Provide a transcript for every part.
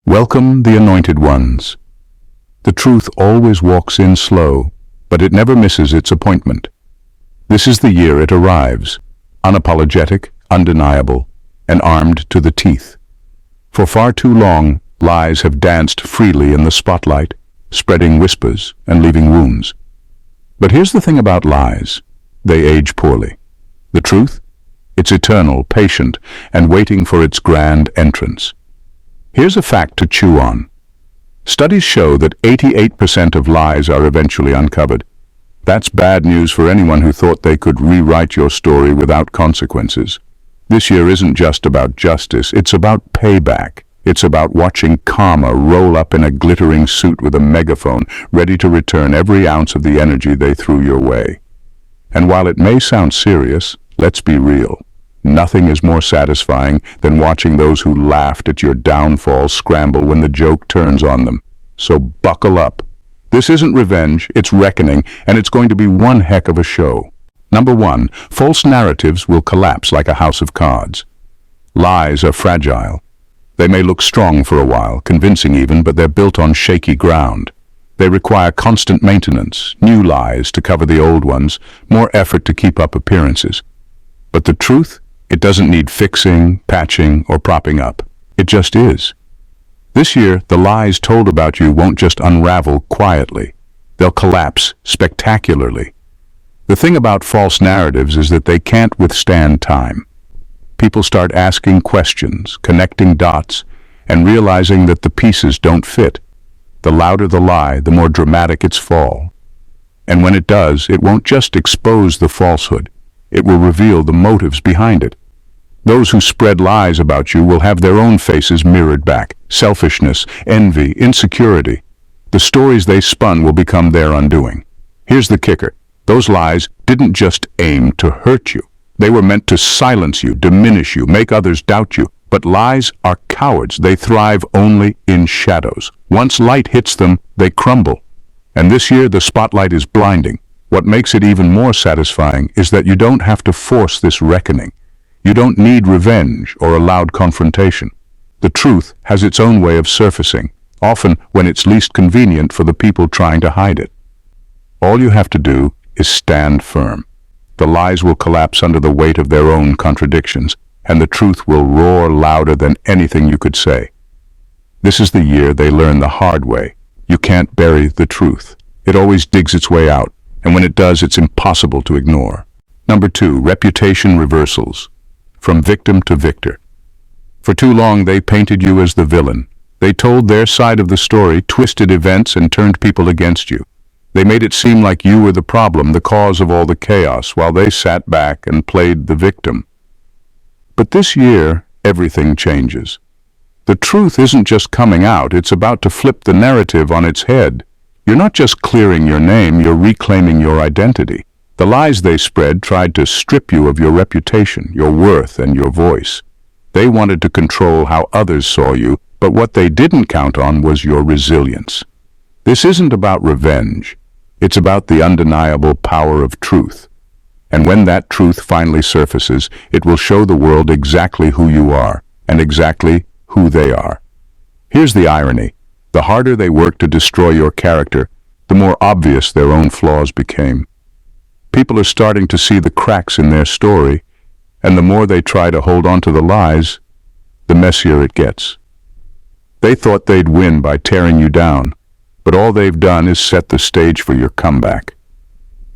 Welcome the anointed ones. The truth always walks in slow, but it never misses its appointment. This is the year it arrives, unapologetic, undeniable, and armed to the teeth. For far too long, lies have danced freely in the spotlight, spreading whispers and leaving wounds. But here's the thing about lies. They age poorly. The truth? It's eternal, patient, and waiting for its grand entrance. Here's a fact to chew on. Studies show that 88% of lies are eventually uncovered. That's bad news for anyone who thought they could rewrite your story without consequences. This year isn't just about justice, it's about payback. It's about watching karma roll up in a glittering suit with a megaphone, ready to return every ounce of the energy they threw your way. And while it may sound serious, let's be real. Nothing is more satisfying than watching those who laughed at your downfall scramble when the joke turns on them. So buckle up. This isn't revenge, it's reckoning, and it's going to be one heck of a show. Number 1, false narratives will collapse like a house of cards. Lies are fragile. They may look strong for a while, convincing even, but they're built on shaky ground. They require constant maintenance, new lies to cover the old ones, more effort to keep up appearances. But the truth? It doesn't need fixing, patching, or propping up. It just is. This year, the lies told about you won't just unravel quietly. They'll collapse spectacularly. The thing about false narratives is that they can't withstand time. People start asking questions, connecting dots, and realizing that the pieces don't fit. The louder the lie, the more dramatic its fall. And when it does, it won't just expose the falsehood. It will reveal the motives behind it. Those who spread lies about you will have their own faces mirrored back. Selfishness, envy, insecurity. The stories they spun will become their undoing. Here's the kicker. Those lies didn't just aim to hurt you. They were meant to silence you, diminish you, make others doubt you. But lies are cowards. They thrive only in shadows. Once light hits them, they crumble. And this year, the spotlight is blinding. What makes it even more satisfying is that you don't have to force this reckoning. You don't need revenge or a loud confrontation. The truth has its own way of surfacing, often when it's least convenient for the people trying to hide it. All you have to do is stand firm. The lies will collapse under the weight of their own contradictions, and the truth will roar louder than anything you could say. This is the year they learn the hard way. You can't bury the truth. It always digs its way out. And when it does, it's impossible to ignore. Number 2, reputation reversals. From victim to victor. For too long, they painted you as the villain. They told their side of the story, twisted events, and turned people against you. They made it seem like you were the problem, the cause of all the chaos, while they sat back and played the victim. But this year, everything changes. The truth isn't just coming out, it's about to flip the narrative on its head. You're not just clearing your name, you're reclaiming your identity. The lies they spread tried to strip you of your reputation, your worth, and your voice. They wanted to control how others saw you, but what they didn't count on was your resilience. This isn't about revenge. It's about the undeniable power of truth. And when that truth finally surfaces, it will show the world exactly who you are, and exactly who they are. Here's the irony. The harder they worked to destroy your character, the more obvious their own flaws became. People are starting to see the cracks in their story, and the more they try to hold on to the lies, the messier it gets. They thought they'd win by tearing you down, but all they've done is set the stage for your comeback.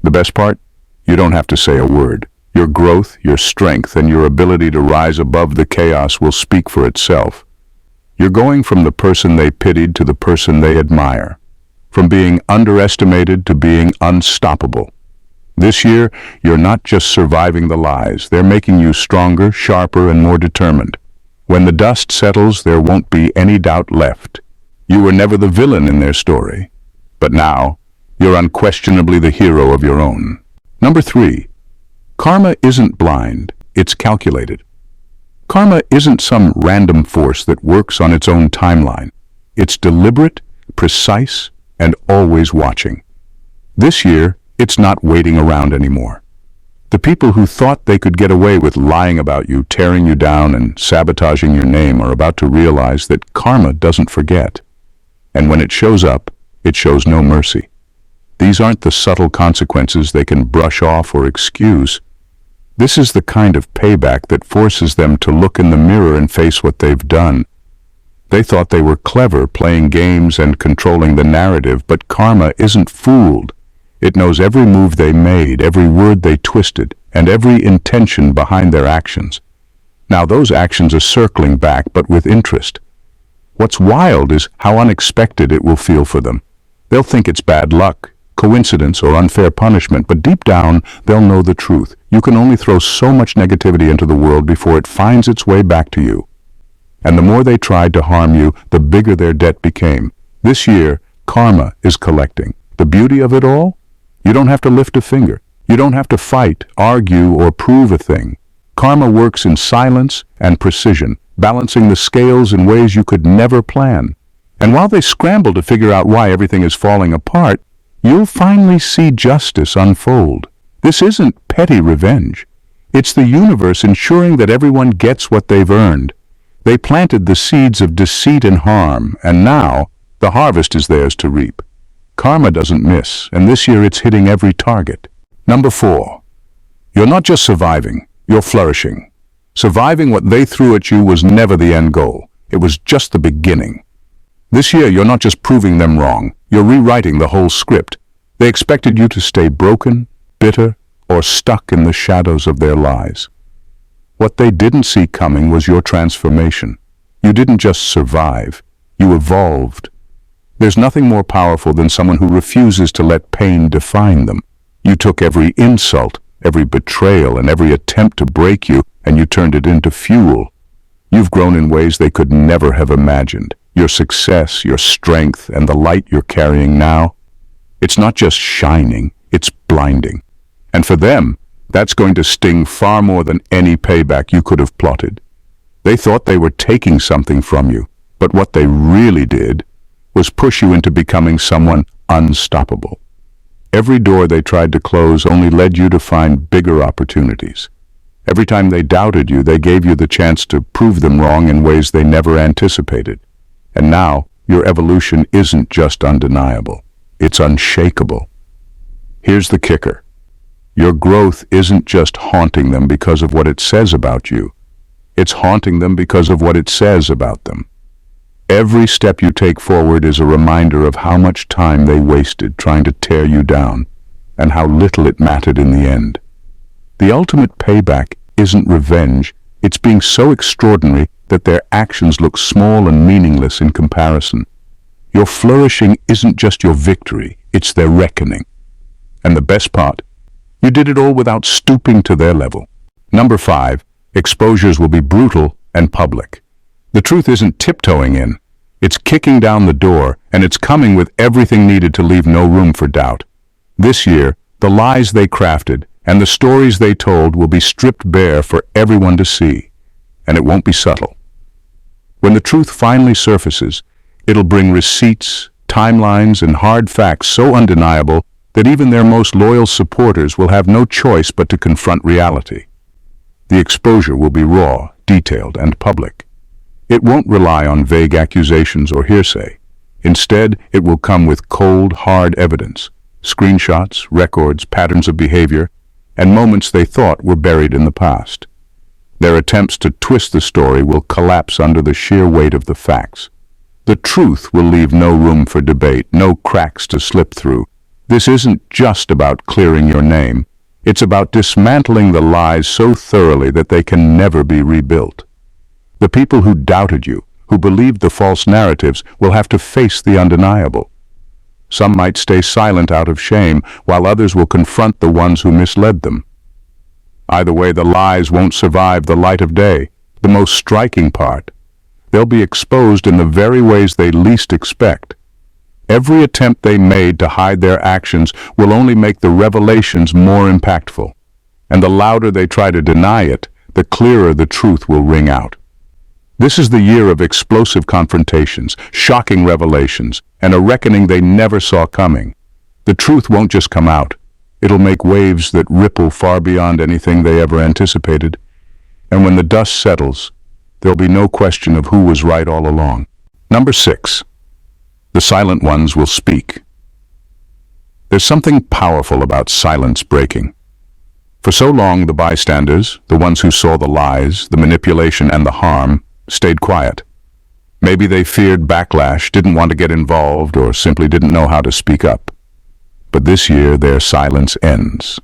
The best part? You don't have to say a word. Your growth, your strength, and your ability to rise above the chaos will speak for itself. You're going from the person they pitied to the person they admire, from being underestimated to being unstoppable. This year, you're not just surviving the lies, they're making you stronger, sharper, and more determined. When the dust settles, there won't be any doubt left. You were never the villain in their story, but now, you're unquestionably the hero of your own. Number 3, karma isn't blind, it's calculated. Karma isn't some random force that works on its own timeline. It's deliberate, precise, and always watching. This year, it's not waiting around anymore. The people who thought they could get away with lying about you, tearing you down, and sabotaging your name are about to realize that karma doesn't forget. And when it shows up, it shows no mercy. These aren't the subtle consequences they can brush off or excuse. This is the kind of payback that forces them to look in the mirror and face what they've done. They thought they were clever, playing games and controlling the narrative, but karma isn't fooled. It knows every move they made, every word they twisted, and every intention behind their actions. Now those actions are circling back, but with interest. What's wild is how unexpected it will feel for them. They'll think it's bad luck, coincidence, or unfair punishment, but deep down, they'll know the truth. You can only throw so much negativity into the world before it finds its way back to you. And the more they tried to harm you, the bigger their debt became. This year, karma is collecting. The beauty of it all? You don't have to lift a finger. You don't have to fight, argue, or prove a thing. Karma works in silence and precision, balancing the scales in ways you could never plan. And while they scramble to figure out why everything is falling apart, you'll finally see justice unfold. This isn't petty revenge. It's the universe ensuring that everyone gets what they've earned. They planted the seeds of deceit and harm, and now the harvest is theirs to reap. Karma doesn't miss, and this year it's hitting every target. Number 4. You're not just surviving, you're flourishing. Surviving what they threw at you was never the end goal. It was just the beginning. This year you're not just proving them wrong, you're rewriting the whole script. They expected you to stay broken, bitter, or stuck in the shadows of their lies. What they didn't see coming was your transformation. You didn't just survive, you evolved. There's nothing more powerful than someone who refuses to let pain define them. You took every insult, every betrayal, and every attempt to break you, and you turned it into fuel. You've grown in ways they could never have imagined. Your success, your strength, and the light you're carrying now, it's not just shining, it's blinding. And for them, that's going to sting far more than any payback you could have plotted. They thought they were taking something from you, but what they really did was push you into becoming someone unstoppable. Every door they tried to close only led you to find bigger opportunities. Every time they doubted you, they gave you the chance to prove them wrong in ways they never anticipated. And now, your evolution isn't just undeniable, it's unshakable. Here's the kicker. Your growth isn't just haunting them because of what it says about you. It's haunting them because of what it says about them. Every step you take forward is a reminder of how much time they wasted trying to tear you down, and how little it mattered in the end. The ultimate payback isn't revenge, it's being so extraordinary that their actions look small and meaningless in comparison. Your flourishing isn't just your victory, it's their reckoning. And the best part, you did it all without stooping to their level. Number 5, exposures will be brutal and public. The truth isn't tiptoeing in. It's kicking down the door, and it's coming with everything needed to leave no room for doubt. This year, the lies they crafted and the stories they told will be stripped bare for everyone to see, and it won't be subtle. When the truth finally surfaces, it'll bring receipts, timelines, and hard facts so undeniable that even their most loyal supporters will have no choice but to confront reality. The exposure will be raw, detailed, and public. It won't rely on vague accusations or hearsay. Instead, it will come with cold, hard evidence, screenshots, records, patterns of behavior, and moments they thought were buried in the past. Their attempts to twist the story will collapse under the sheer weight of the facts. The truth will leave no room for debate, no cracks to slip through. This isn't just about clearing your name. It's about dismantling the lies so thoroughly that they can never be rebuilt. The people who doubted you, who believed the false narratives, will have to face the undeniable. Some might stay silent out of shame, while others will confront the ones who misled them. Either way, the lies won't survive the light of day. The most striking part, they'll be exposed in the very ways they least expect. Every attempt they made to hide their actions will only make the revelations more impactful. And the louder they try to deny it, the clearer the truth will ring out. This is the year of explosive confrontations, shocking revelations, and a reckoning they never saw coming. The truth won't just come out, It'll make waves that ripple far beyond anything they ever anticipated. And when the dust settles, there'll be no question of who was right all along. Number 6. The silent ones will speak. There's something powerful about silence breaking. For so long, the bystanders, the ones who saw the lies, the manipulation, and the harm, stayed quiet. Maybe they feared backlash, didn't want to get involved, or simply didn't know how to speak up. But this year, their silence ends.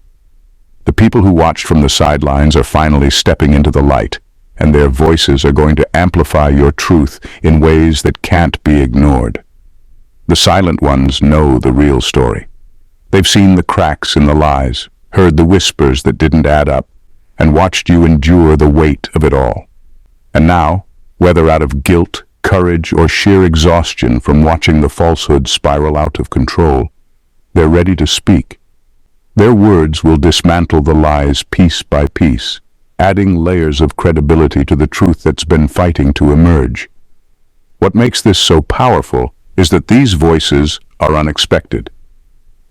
The people who watched from the sidelines are finally stepping into the light, and their voices are going to amplify your truth in ways that can't be ignored. The silent ones know the real story. They've seen the cracks in the lies, heard the whispers that didn't add up, and watched you endure the weight of it all. And now, whether out of guilt, courage, or sheer exhaustion from watching the falsehood spiral out of control, they're ready to speak. Their words will dismantle the lies piece by piece, adding layers of credibility to the truth that's been fighting to emerge. What makes this so powerful is that these voices are unexpected.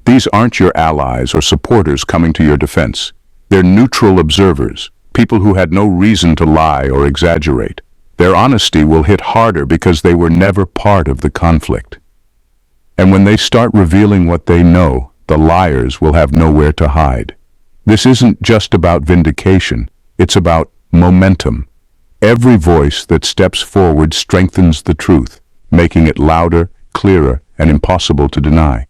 These aren't your allies or supporters coming to your defense. They're neutral observers, people who had no reason to lie or exaggerate. Their honesty will hit harder because they were never part of the conflict. And when they start revealing what they know, the liars will have nowhere to hide. This isn't just about vindication, it's about momentum. Every voice that steps forward strengthens the truth, making it louder, clearer, and impossible to deny.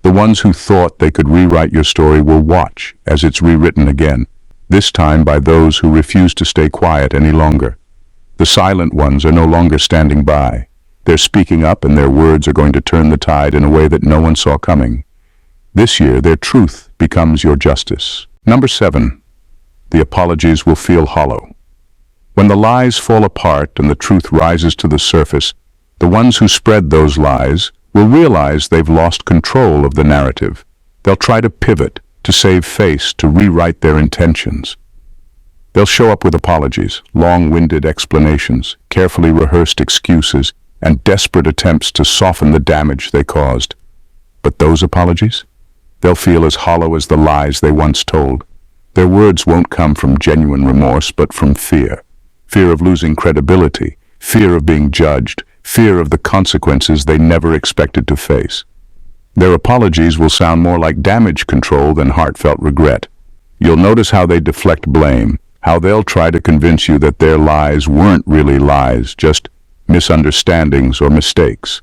The ones who thought they could rewrite your story will watch as it's rewritten again, this time by those who refuse to stay quiet any longer. The silent ones are no longer standing by. They're speaking up, and their words are going to turn the tide in a way that no one saw coming. This year, their truth becomes your justice. Number 7. The apologies will feel hollow. When the lies fall apart and the truth rises to the surface, the ones who spread those lies will realize they've lost control of the narrative. They'll try to pivot, to save face, to rewrite their intentions. They'll show up with apologies, long-winded explanations, carefully rehearsed excuses, and desperate attempts to soften the damage they caused. But those apologies? They'll feel as hollow as the lies they once told. Their words won't come from genuine remorse, but from fear. Fear of losing credibility, fear of being judged, fear of the consequences they never expected to face. Their apologies will sound more like damage control than heartfelt regret. You'll notice how they deflect blame, how they'll try to convince you that their lies weren't really lies, just misunderstandings or mistakes.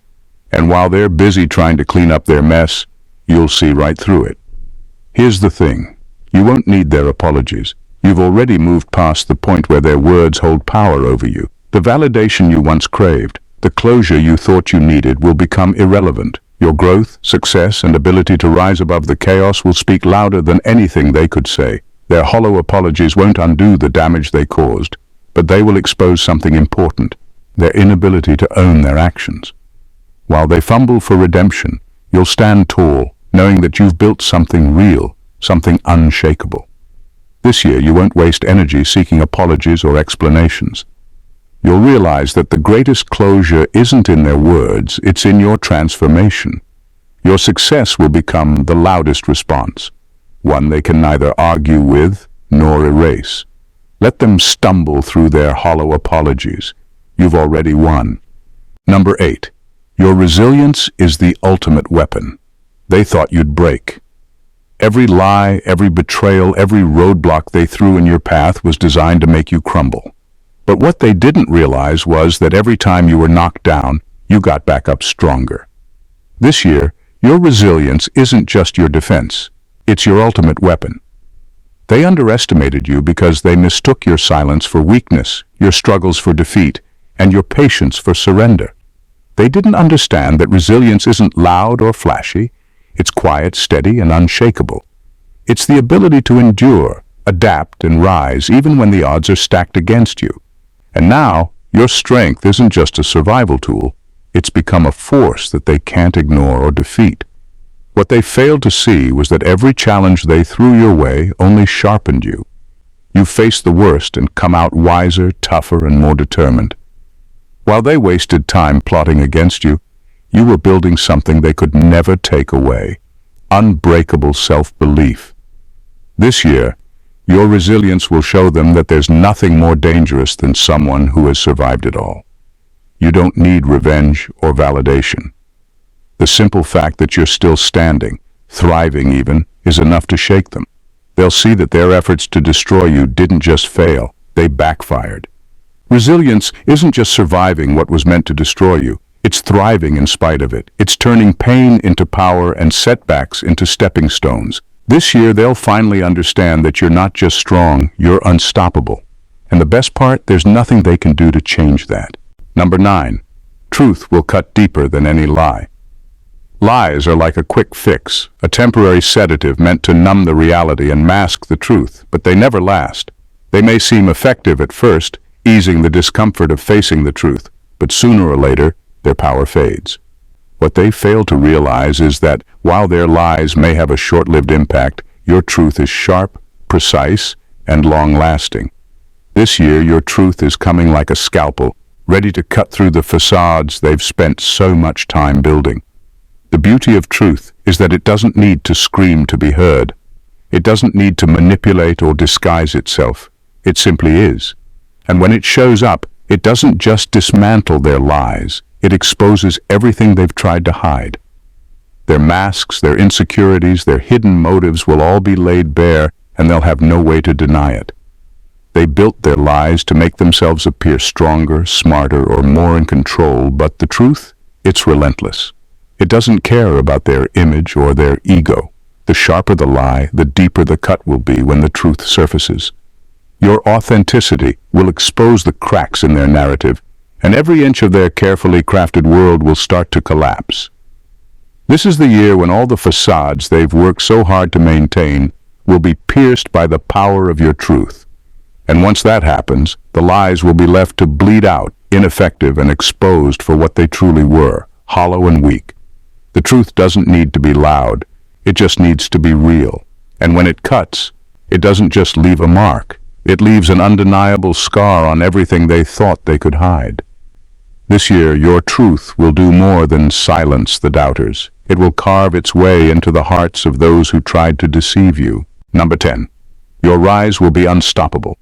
And while they're busy trying to clean up their mess, you'll see right through it. Here's the thing. You won't need their apologies. You've already moved past the point where their words hold power over you. The validation you once craved, the closure you thought you needed, will become irrelevant. Your growth, success, and ability to rise above the chaos will speak louder than anything they could say. Their hollow apologies won't undo the damage they caused, but they will expose something important: their inability to own their actions. While they fumble for redemption, you'll stand tall, knowing that you've built something real, something unshakable. This year, you won't waste energy seeking apologies or explanations. You'll realize that the greatest closure isn't in their words, it's in your transformation. Your success will become the loudest response, one they can neither argue with nor erase. Let them stumble through their hollow apologies. You've already won. Number 8. Your resilience is the ultimate weapon. They thought you'd break. Every lie, every betrayal, every roadblock they threw in your path was designed to make you crumble. But what they didn't realize was that every time you were knocked down, you got back up stronger. This year, your resilience isn't just your defense, it's your ultimate weapon. They underestimated you because they mistook your silence for weakness, your struggles for defeat, and your patience for surrender. They didn't understand that resilience isn't loud or flashy, it's quiet, steady, and unshakable. It's the ability to endure, adapt, and rise even when the odds are stacked against you. And now, your strength isn't just a survival tool, it's become a force that they can't ignore or defeat. What they failed to see was that every challenge they threw your way only sharpened you. You faced the worst and come out wiser, tougher, and more determined. While they wasted time plotting against you, you were building something they could never take away. unbreakable self-belief. This year, your resilience will show them that there's nothing more dangerous than someone who has survived it all. You don't need revenge or validation. The simple fact that you're still standing, thriving even, is enough to shake them. They'll see that their efforts to destroy you didn't just fail, they backfired. Resilience isn't just surviving what was meant to destroy you, it's thriving in spite of it. It's turning pain into power and setbacks into stepping stones. This year they'll finally understand that you're not just strong, you're unstoppable. And the best part, there's nothing they can do to change that. Number 9. Truth will cut deeper than any lie. Lies are like a quick fix, a temporary sedative meant to numb the reality and mask the truth, but they never last. They may seem effective at first, easing the discomfort of facing the truth, but sooner or later, their power fades. What they fail to realize is that while their lies may have a short-lived impact, your truth is sharp, precise, and long-lasting. This year, your truth is coming like a scalpel, ready to cut through the facades they've spent so much time building. The beauty of truth is that it doesn't need to scream to be heard. It doesn't need to manipulate or disguise itself. It simply is. And when it shows up, it doesn't just dismantle their lies. It exposes everything they've tried to hide. Their masks, their insecurities, their hidden motives will all be laid bare, and they'll have no way to deny it. They built their lies to make themselves appear stronger, smarter, or more in control, but the truth, it's relentless. It doesn't care about their image or their ego. The sharper the lie, the deeper the cut will be when the truth surfaces. Your authenticity will expose the cracks in their narrative, and every inch of their carefully crafted world will start to collapse. This is the year when all the facades they've worked so hard to maintain will be pierced by the power of your truth. And once that happens, the lies will be left to bleed out, ineffective and exposed for what they truly were, hollow and weak. The truth doesn't need to be loud, it just needs to be real. And when it cuts, it doesn't just leave a mark, it leaves an undeniable scar on everything they thought they could hide. This year, your truth will do more than silence the doubters. It will carve its way into the hearts of those who tried to deceive you. Number 10. Your rise will be unstoppable.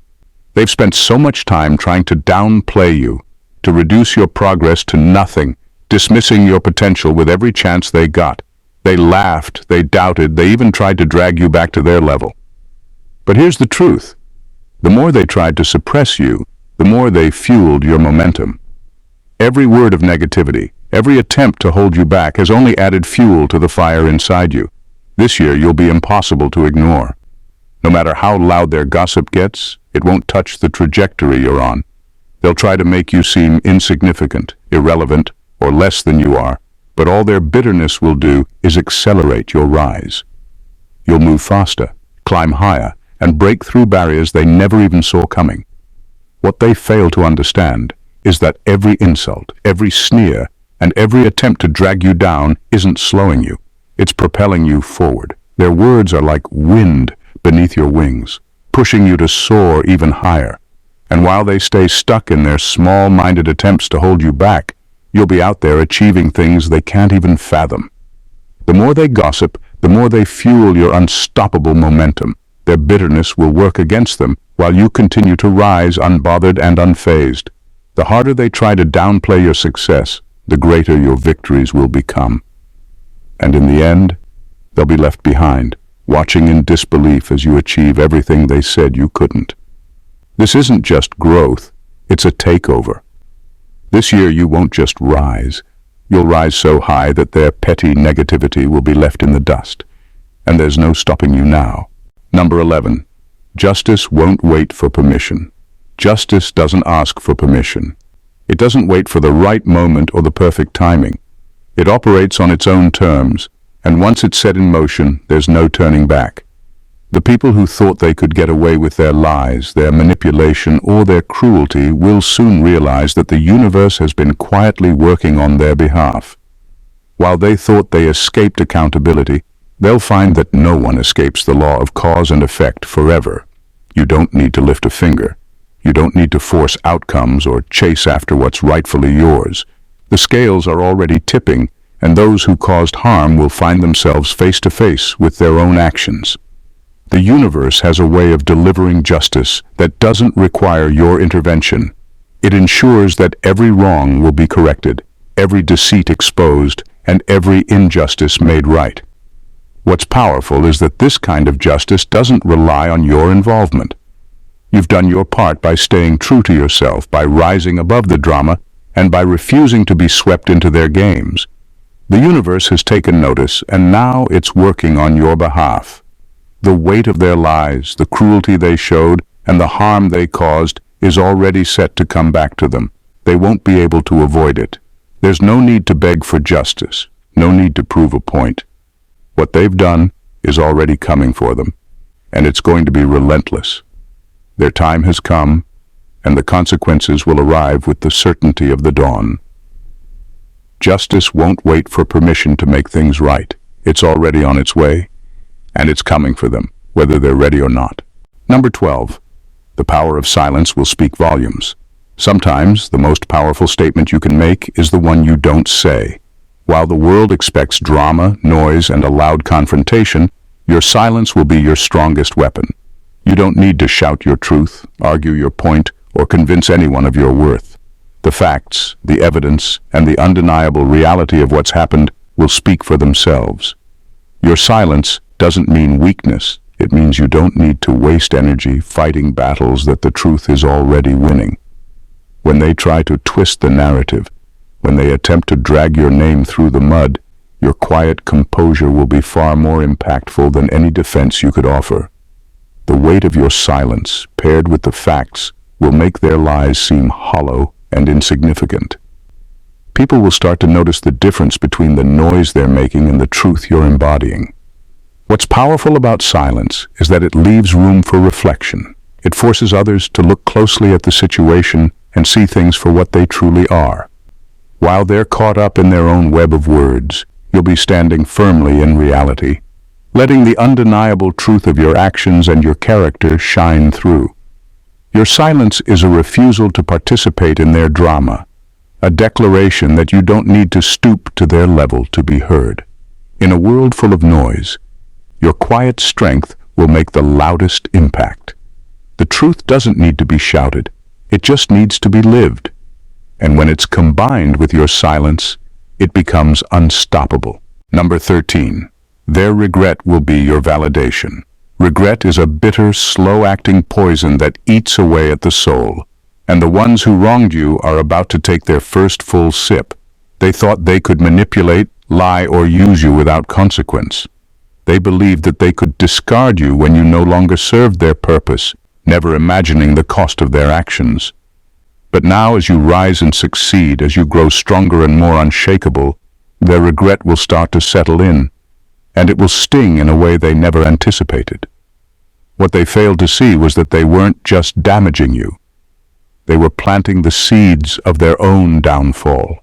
They've spent so much time trying to downplay you, to reduce your progress to nothing, dismissing your potential with every chance they got. They laughed, they doubted, they even tried to drag you back to their level. But here's the truth. The more they tried to suppress you, the more they fueled your momentum. Every word of negativity, every attempt to hold you back has only added fuel to the fire inside you. This year you'll be impossible to ignore. No matter how loud their gossip gets, it won't touch the trajectory you're on. They'll try to make you seem insignificant, irrelevant, or less than you are, but all their bitterness will do is accelerate your rise. You'll move faster, climb higher, and break through barriers they never even saw coming. What they fail to understand is that every insult, every sneer, and every attempt to drag you down isn't slowing you. It's propelling you forward. Their words are like wind beneath your wings, pushing you to soar even higher. And while they stay stuck in their small-minded attempts to hold you back, you'll be out there achieving things they can't even fathom. The more they gossip, the more they fuel your unstoppable momentum. Their bitterness will work against them while you continue to rise unbothered and unfazed. The harder they try to downplay your success, the greater your victories will become. And in the end, they'll be left behind, watching in disbelief as you achieve everything they said you couldn't. This isn't just growth, it's a takeover. This year you won't just rise. You'll rise so high that their petty negativity will be left in the dust. And there's no stopping you now. Number 11. Justice won't wait for permission. Justice doesn't ask for permission. It doesn't wait for the right moment or the perfect timing. It operates on its own terms, and once it's set in motion, there's no turning back. The people who thought they could get away with their lies, their manipulation, or their cruelty will soon realize that the universe has been quietly working on their behalf. While they thought they escaped accountability, they'll find that no one escapes the law of cause and effect forever. You don't need to lift a finger. You don't need to force outcomes or chase after what's rightfully yours. The scales are already tipping, and those who caused harm will find themselves face to face with their own actions. The universe has a way of delivering justice that doesn't require your intervention. It ensures that every wrong will be corrected, every deceit exposed, and every injustice made right. What's powerful is that this kind of justice doesn't rely on your involvement. You've done your part by staying true to yourself, by rising above the drama, and by refusing to be swept into their games. The universe has taken notice, and now it's working on your behalf. The weight of their lies, the cruelty they showed, and the harm they caused is already set to come back to them. They won't be able to avoid it. There's no need to beg for justice, no need to prove a point. What they've done is already coming for them, and it's going to be relentless. Their time has come, and the consequences will arrive with the certainty of the dawn. Justice won't wait for permission to make things right. It's already on its way, and it's coming for them, whether they're ready or not. Number 12. The power of silence will speak volumes. Sometimes the most powerful statement you can make is the one you don't say. While the world expects drama, noise, and a loud confrontation, your silence will be your strongest weapon. You don't need to shout your truth, argue your point, or convince anyone of your worth. The facts, the evidence, and the undeniable reality of what's happened will speak for themselves. Your silence doesn't mean weakness. It means you don't need to waste energy fighting battles that the truth is already winning. When they try to twist the narrative, when they attempt to drag your name through the mud, your quiet composure will be far more impactful than any defense you could offer. The weight of your silence, paired with the facts, will make their lies seem hollow and insignificant. People will start to notice the difference between the noise they're making and the truth you're embodying. What's powerful about silence is that it leaves room for reflection. It forces others to look closely at the situation and see things for what they truly are. While they're caught up in their own web of words, you'll be standing firmly in reality, letting the undeniable truth of your actions and your character shine through. Your silence is a refusal to participate in their drama, a declaration that you don't need to stoop to their level to be heard. In a world full of noise, your quiet strength will make the loudest impact. The truth doesn't need to be shouted. It just needs to be lived. And when it's combined with your silence, it becomes unstoppable. Number 13. Their regret will be your validation. Regret is a bitter, slow-acting poison that eats away at the soul. And the ones who wronged you are about to take their first full sip. They thought they could manipulate, lie, or use you without consequence. They believed that they could discard you when you no longer served their purpose, never imagining the cost of their actions. But now, as you rise and succeed, as you grow stronger and more unshakable, their regret will start to settle in, and it will sting in a way they never anticipated. What they failed to see was that they weren't just damaging you. They were planting the seeds of their own downfall.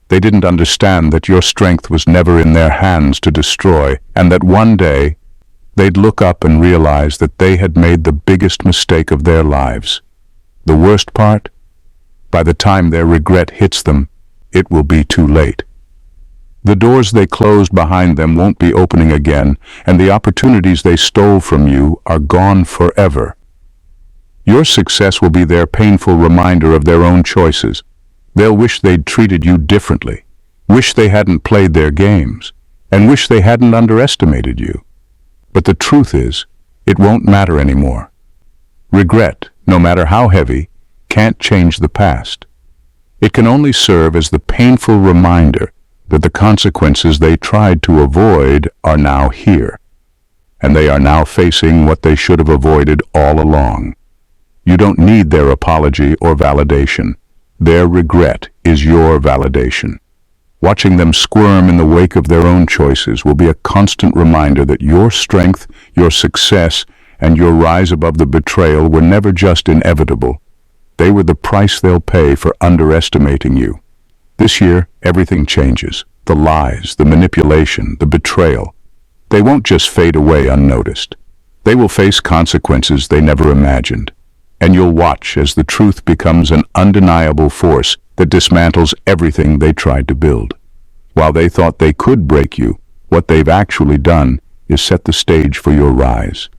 They didn't understand that your strength was never in their hands to destroy, and that one day they'd look up and realize that they had made the biggest mistake of their lives. The worst part? By the time their regret hits them, it will be too late. The doors they closed behind them won't be opening again, and the opportunities they stole from you are gone forever. Your success will be their painful reminder of their own choices. They'll wish they'd treated you differently, wish they hadn't played their games, and wish they hadn't underestimated you. But the truth is, it won't matter anymore. Regret, no matter how heavy, can't change the past. It can only serve as the painful reminder that the consequences they tried to avoid are now here, and they are now facing what they should have avoided all along. You don't need their apology or validation. Their regret is your validation. Watching them squirm in the wake of their own choices will be a constant reminder that your strength, your success, and your rise above the betrayal were never just inevitable. They were the price they'll pay for underestimating you. This year, everything changes. The lies, the manipulation, the betrayal. They won't just fade away unnoticed. They will face consequences they never imagined. And you'll watch as the truth becomes an undeniable force that dismantles everything they tried to build. While they thought they could break you, what they've actually done is set the stage for your rise.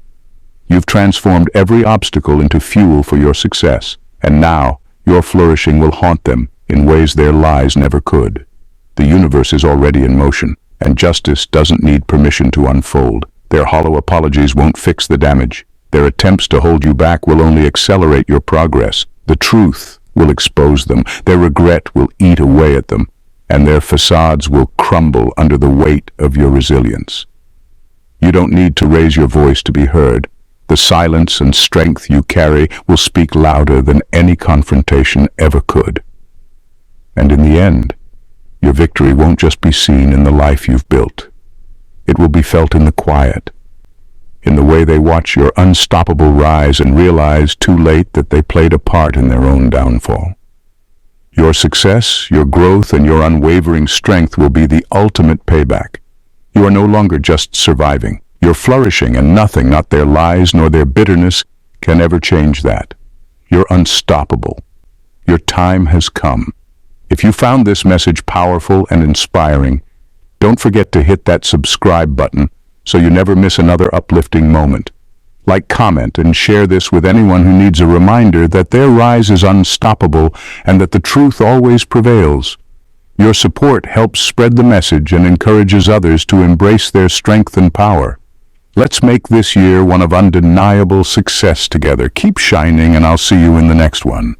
You've transformed every obstacle into fuel for your success, and now your flourishing will haunt them in ways their lies never could. The universe is already in motion, and justice doesn't need permission to unfold. Their hollow apologies won't fix the damage. Their attempts to hold you back will only accelerate your progress. The truth will expose them. Their regret will eat away at them, and their facades will crumble under the weight of your resilience. You don't need to raise your voice to be heard. The silence and strength you carry will speak louder than any confrontation ever could. And in the end, your victory won't just be seen in the life you've built. It will be felt in the quiet, in the way they watch your unstoppable rise and realize too late that they played a part in their own downfall. Your success, your growth, and your unwavering strength will be the ultimate payback. You are no longer just surviving. You're flourishing, and nothing, not their lies nor their bitterness, can ever change that. You're unstoppable. Your time has come. If you found this message powerful and inspiring, don't forget to hit that subscribe button so you never miss another uplifting moment. Like, comment, and share this with anyone who needs a reminder that their rise is unstoppable and that the truth always prevails. Your support helps spread the message and encourages others to embrace their strength and power. Let's make this year one of undeniable success together. Keep shining, and I'll see you in the next one.